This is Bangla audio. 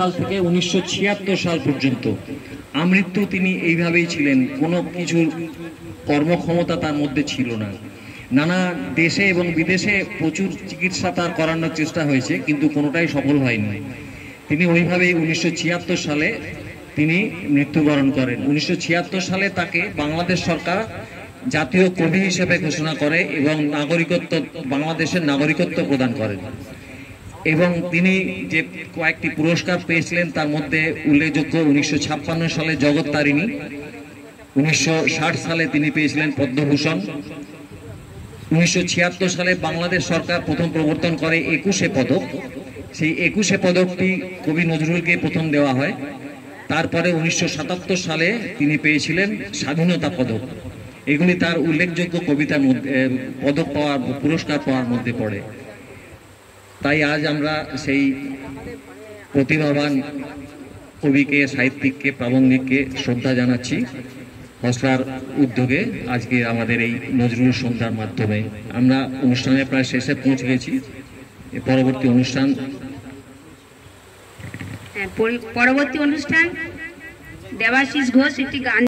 সাল থেকে 1976 সাল পর্যন্ত আমৃত্যু তিনি এইভাবেই ছিলেন। কোনো কিছুর কর্মক্ষমতা তার মধ্যে ছিল না। নানা দেশে এবং বিদেশে প্রচুর চিকিৎসা তার করানোর চেষ্টা হয়েছে, কিন্তু কোনোটাই সফল হয়নি। তিনি ওইভাবেই 1976 সালে তিনি মৃত্যুবরণ করেন। 1976 সালে তাকে বাংলাদেশ সরকার জাতীয় কবি হিসেবে ঘোষণা করে এবং বাংলাদেশের নাগরিকত্ব প্রদান করেন। এবং তিনি যে কয়েকটি পুরস্কার পেয়েছিলেন তার মধ্যে উল্লেখযোগ্য 1956 সালে জগৎ তারিণী, 1960 সালে তিনি পেয়েছিলেন পদ্মভূষণ, 1976 সালে বাংলাদেশ সরকার প্রথম প্রবর্তন করে 21শে পদক। সেই 21শে পদকটি কবি নজরুলকে প্রথম দেওয়া হয়। তারপরে 1977 সালে তিনি পেয়েছিলেন স্বাধীনতা পদক। এগুলি তার উল্লেখযোগ্য কবিতার মধ্যে পদক পাওয়ার পুরস্কার পাওয়ার মধ্যে পড়ে। তাই আজ আমরা সেই প্রতিভাবান কবিকে, সাহিত্যিককে, প্রাবন্ধিককে শ্রদ্ধা জানাচ্ছি হসলার উদ্যোগে। আজকে আমাদের এই নজরুল সন্ধ্যার মাধ্যমে আমরা অনুষ্ঠানের প্রায় শেষে পৌঁছে গেছি। পরবর্তী অনুষ্ঠান দেবাশিস ঘোষ একটি গান